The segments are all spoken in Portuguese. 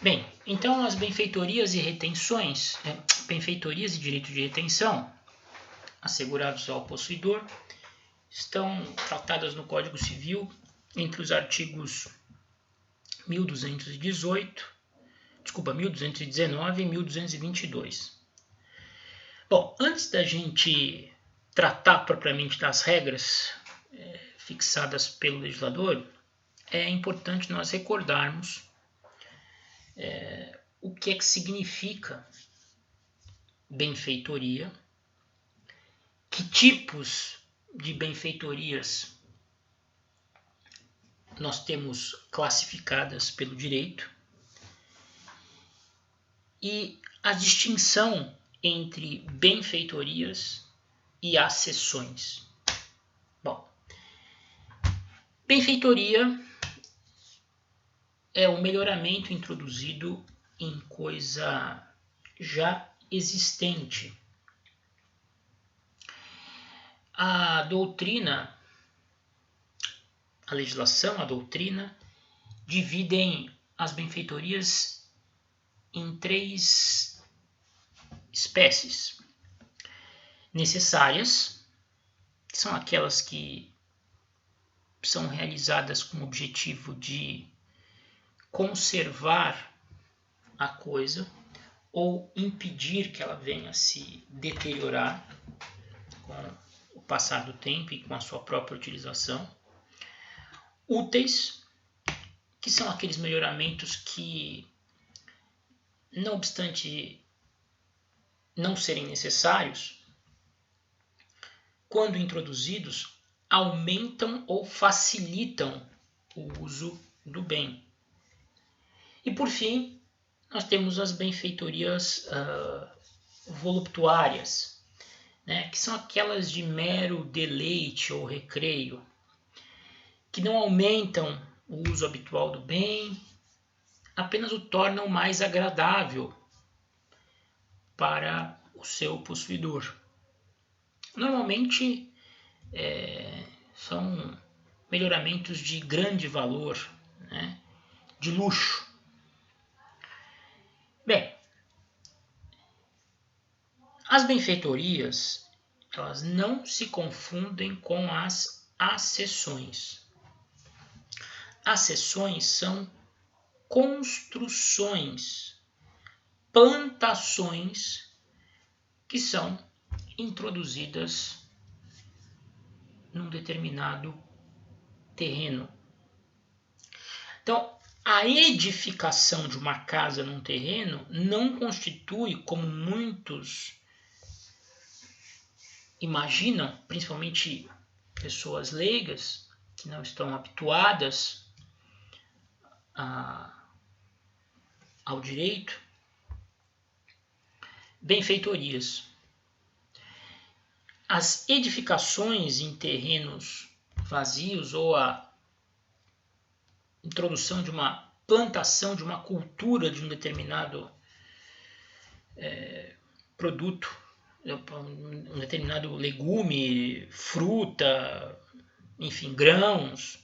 Bem, então as benfeitorias e retenções, benfeitorias e direito de retenção assegurados ao possuidor estão tratadas no Código Civil entre os artigos 1219 e 1222. Bom, antes da gente tratar propriamente das regras fixadas pelo legislador, é importante nós recordarmos o que é que significa benfeitoria, que tipos de benfeitorias nós temos classificadas pelo direito e a distinção entre benfeitorias e acessões. Bom, benfeitoria é o melhoramento introduzido em coisa já existente. A legislação, a doutrina, dividem as benfeitorias em 3 espécies. Necessárias, que são aquelas que são realizadas com o objetivo de conservar a coisa ou impedir que ela venha a se deteriorar com o passar do tempo e com a sua própria utilização. Úteis, que são aqueles melhoramentos que, não obstante não serem necessários, quando introduzidos, aumentam ou facilitam o uso do bem. E por fim, nós temos as benfeitorias voluptuárias, que são aquelas de mero deleite ou recreio, que não aumentam o uso habitual do bem, apenas o tornam mais agradável para o seu possuidor. Normalmente são melhoramentos de grande valor, de luxo. Bem, as benfeitorias, elas não se confundem com as acessões. Acessões são construções, plantações que são introduzidas num determinado terreno. Então, a edificação de uma casa num terreno não constitui, como muitos imaginam, principalmente pessoas leigas que não estão habituadas ao direito, benfeitorias. As edificações em terrenos vazios ou a introdução de uma plantação, de uma cultura de um determinado produto, um determinado legume, fruta, enfim, grãos,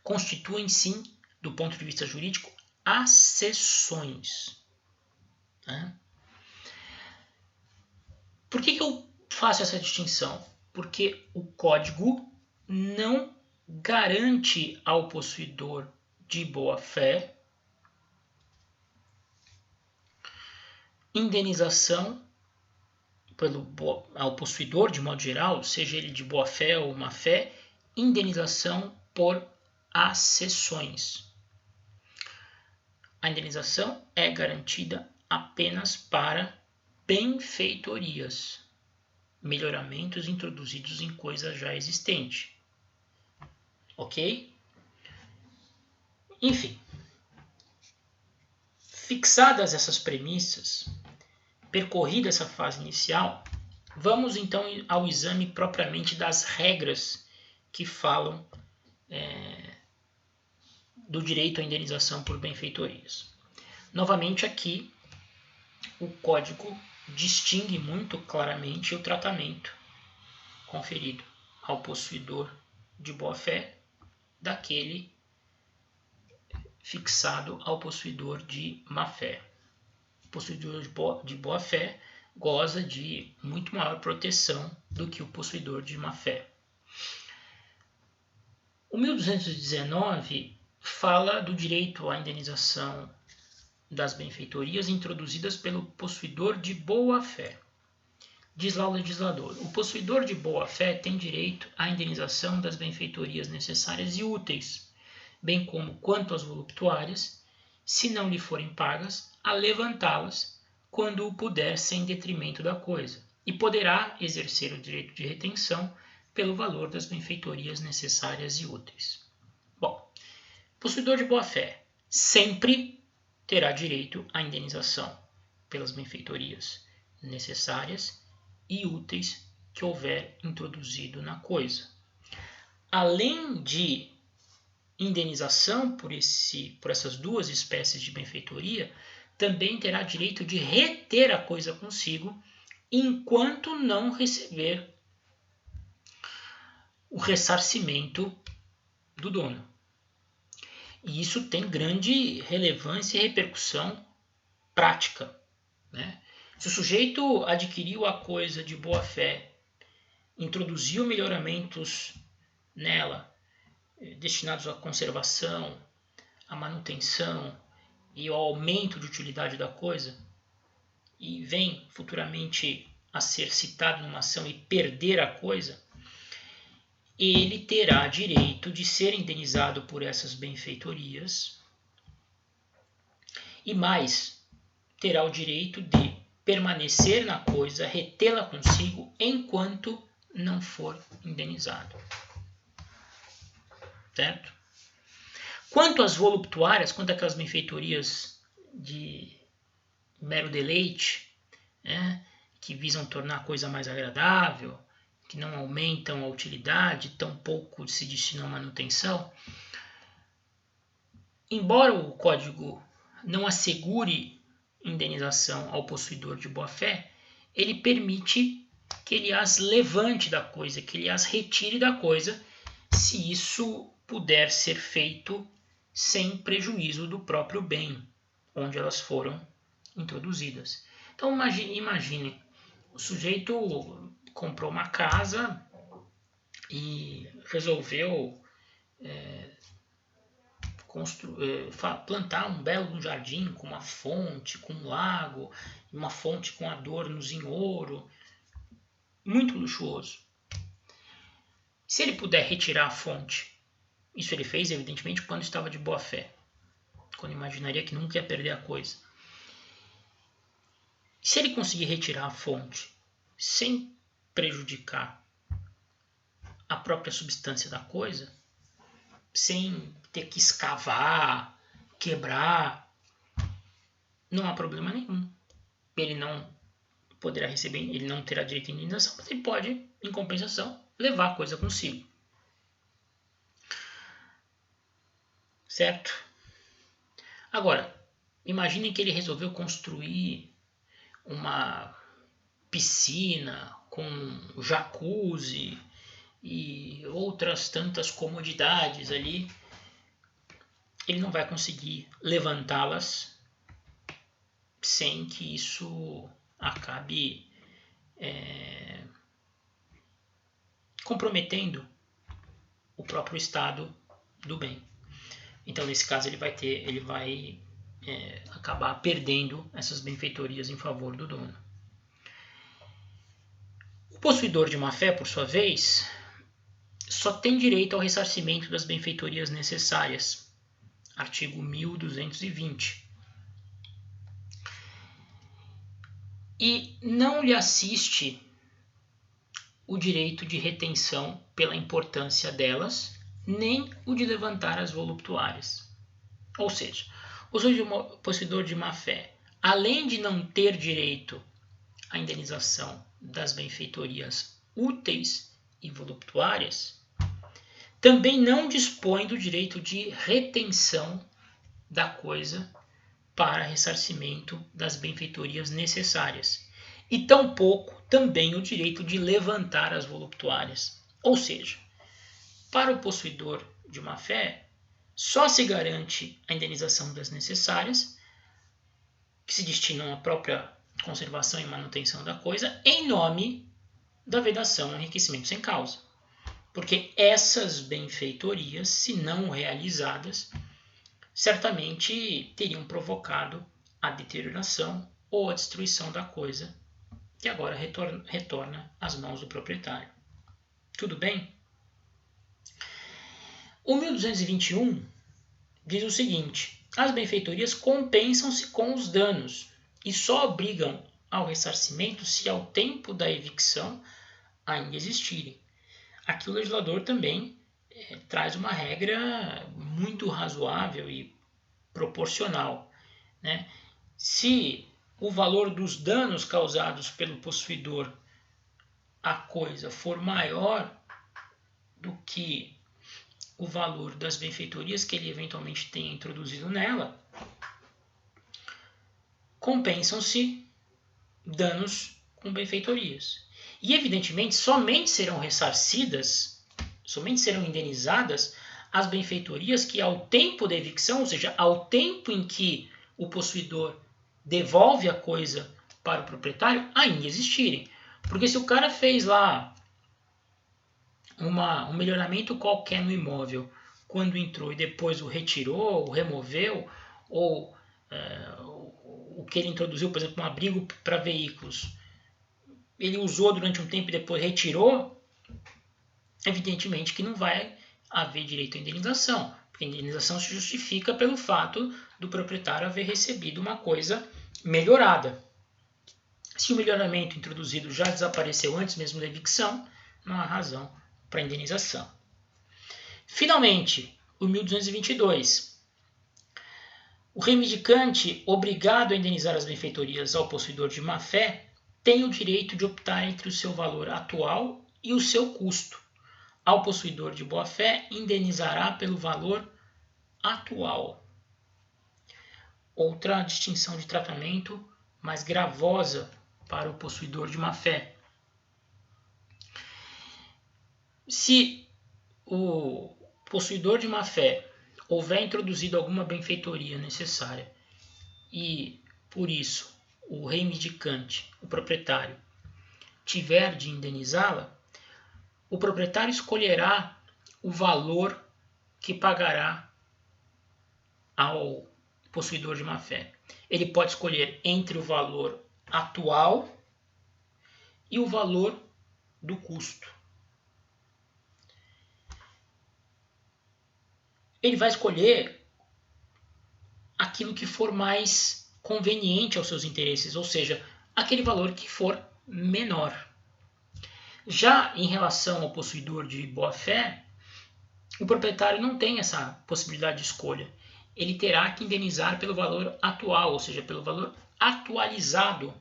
constituem sim, do ponto de vista jurídico, acessões. Por que eu faço essa distinção? Porque o código não garante ao possuidor de boa-fé indenização ao possuidor, de modo geral, seja ele de boa-fé ou má-fé, indenização por acessões. A indenização é garantida apenas para benfeitorias, melhoramentos introduzidos em coisa já existente. Ok? Enfim, fixadas essas premissas, percorrida essa fase inicial, vamos então ao exame propriamente das regras que falam do direito à indenização por benfeitorias. Novamente aqui, o Código distingue muito claramente o tratamento conferido ao possuidor de boa-fé daquele fixado ao possuidor de má-fé. O possuidor de boa-fé goza de muito maior proteção do que o possuidor de má-fé. O 1219 fala do direito à indenização das benfeitorias introduzidas pelo possuidor de boa-fé. Diz lá o legislador: o possuidor de boa-fé tem direito à indenização das benfeitorias necessárias e úteis, bem como quanto às voluptuárias, se não lhe forem pagas, a levantá-las quando o puder sem detrimento da coisa, e poderá exercer o direito de retenção pelo valor das benfeitorias necessárias e úteis. Bom, possuidor de boa-fé sempre terá direito à indenização pelas benfeitorias necessárias e úteis que houver introduzido na coisa. Além de indenização por essas duas espécies de benfeitoria, também terá direito de reter a coisa consigo enquanto não receber o ressarcimento do dono. E isso tem grande relevância e repercussão prática, né? Se o sujeito adquiriu a coisa de boa fé, introduziu melhoramentos nela, destinados à conservação, à manutenção e ao aumento de utilidade da coisa, e vem futuramente a ser citado numa ação e perder a coisa, ele terá direito de ser indenizado por essas benfeitorias e mais, terá o direito de permanecer na coisa, retê-la consigo enquanto não for indenizado. Certo? Quanto às voluptuárias, quanto àquelas benfeitorias de mero deleite, né, que visam tornar a coisa mais agradável, que não aumentam a utilidade, tampouco se destinam à manutenção, embora o Código não assegure indenização ao possuidor de boa-fé, ele permite que ele as levante da coisa, que ele as retire da coisa, se isso puder ser feito sem prejuízo do próprio bem, onde elas foram introduzidas. Então imagine, o sujeito comprou uma casa e resolveu plantar um belo jardim com uma fonte, com um lago, uma fonte com adornos em ouro, muito luxuoso. Se ele puder retirar a fonte, isso ele fez evidentemente quando estava de boa fé, quando imaginaria que nunca ia perder a coisa. Se ele conseguir retirar a fonte sem prejudicar a própria substância da coisa, sem ter que escavar, quebrar, não há problema nenhum. Ele não poderá receber, ele não terá direito à indenização, mas ele pode, em compensação, levar a coisa consigo. Certo? Agora, imaginem que ele resolveu construir uma piscina com jacuzzi e outras tantas comodidades ali. Ele não vai conseguir levantá-las sem que isso acabe comprometendo o próprio estado do bem. Então, nesse caso, ele vai acabar perdendo essas benfeitorias em favor do dono. O possuidor de má-fé, por sua vez, só tem direito ao ressarcimento das benfeitorias necessárias. Artigo 1220. E não lhe assiste o direito de retenção pela importância delas, nem o de levantar as voluptuárias. Ou seja, o possuidor de má-fé, além de não ter direito à indenização das benfeitorias úteis e voluptuárias, também não dispõe do direito de retenção da coisa para ressarcimento das benfeitorias necessárias, e tampouco também o direito de levantar as voluptuárias. Ou seja, para o possuidor de má-fé, só se garante a indenização das necessárias, que se destinam à própria conservação e manutenção da coisa, em nome da vedação ao enriquecimento sem causa. Porque essas benfeitorias, se não realizadas, certamente teriam provocado a deterioração ou a destruição da coisa, que agora retorna às mãos do proprietário. Tudo bem? O 1221 diz o seguinte: as benfeitorias compensam-se com os danos e só obrigam ao ressarcimento se ao tempo da evicção ainda existirem. Aqui o legislador também traz uma regra muito razoável e proporcional, né? Se o valor dos danos causados pelo possuidor à coisa for maior do que o valor das benfeitorias que ele eventualmente tenha introduzido nela, compensam-se danos com benfeitorias. E, evidentemente, somente serão ressarcidas, somente serão indenizadas as benfeitorias que ao tempo da evicção, ou seja, ao tempo em que o possuidor devolve a coisa para o proprietário, ainda existirem. Porque se o cara fez lá um melhoramento qualquer no imóvel quando entrou e depois o retirou, o removeu, ou o que ele introduziu, por exemplo, um abrigo para veículos, ele usou durante um tempo e depois retirou, evidentemente que não vai haver direito à indenização, porque a indenização se justifica pelo fato do proprietário haver recebido uma coisa melhorada. Se o melhoramento introduzido já desapareceu antes mesmo da evicção, não há razão para indenização. Finalmente, o 1222. O reivindicante obrigado a indenizar as benfeitorias ao possuidor de má-fé tem o direito de optar entre o seu valor atual e o seu custo. Ao possuidor de boa-fé, indenizará pelo valor atual. Outra distinção de tratamento mais gravosa para o possuidor de má-fé. Se o possuidor de má-fé houver introduzido alguma benfeitoria necessária e, por isso, o reivindicante, o proprietário, tiver de indenizá-la, o proprietário escolherá o valor que pagará ao possuidor de má-fé. Ele pode escolher entre o valor atual e o valor do custo. Ele vai escolher aquilo que for mais conveniente aos seus interesses, ou seja, aquele valor que for menor. Já em relação ao possuidor de boa-fé, o proprietário não tem essa possibilidade de escolha. Ele terá que indenizar pelo valor atual, ou seja, pelo valor atualizado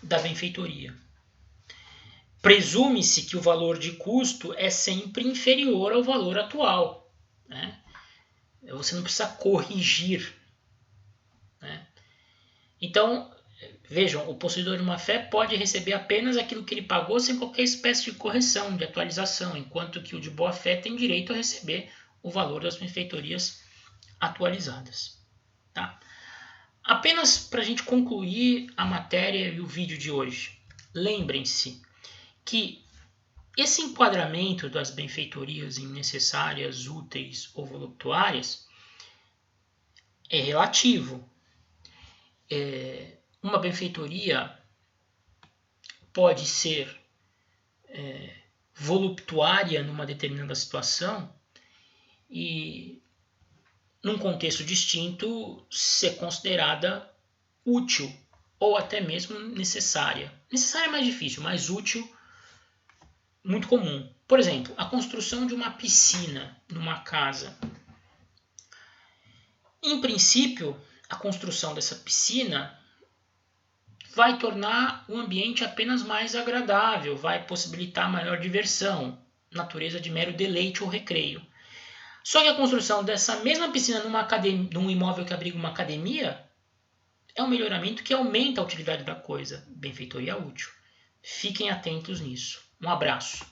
da benfeitoria. Presume-se que o valor de custo é sempre inferior ao valor atual, né? Você não precisa corrigir, né? Então, vejam, o possuidor de má-fé pode receber apenas aquilo que ele pagou sem qualquer espécie de correção, de atualização, enquanto que o de boa-fé tem direito a receber o valor das benfeitorias atualizadas. Tá? Apenas para a gente concluir a matéria e o vídeo de hoje, lembrem-se que esse enquadramento das benfeitorias em necessárias, úteis ou voluptuárias é relativo. Uma benfeitoria pode ser voluptuária numa determinada situação e, num contexto distinto, ser considerada útil ou até mesmo necessária. Necessária é mais difícil, mas útil, muito comum. Por exemplo, a construção de uma piscina numa casa. Em princípio, a construção dessa piscina vai tornar o ambiente apenas mais agradável, vai possibilitar maior diversão, natureza de mero deleite ou recreio. Só que a construção dessa mesma piscina num imóvel que abriga uma academia é um melhoramento que aumenta a utilidade da coisa, benfeitoria útil. Fiquem atentos nisso. Um abraço.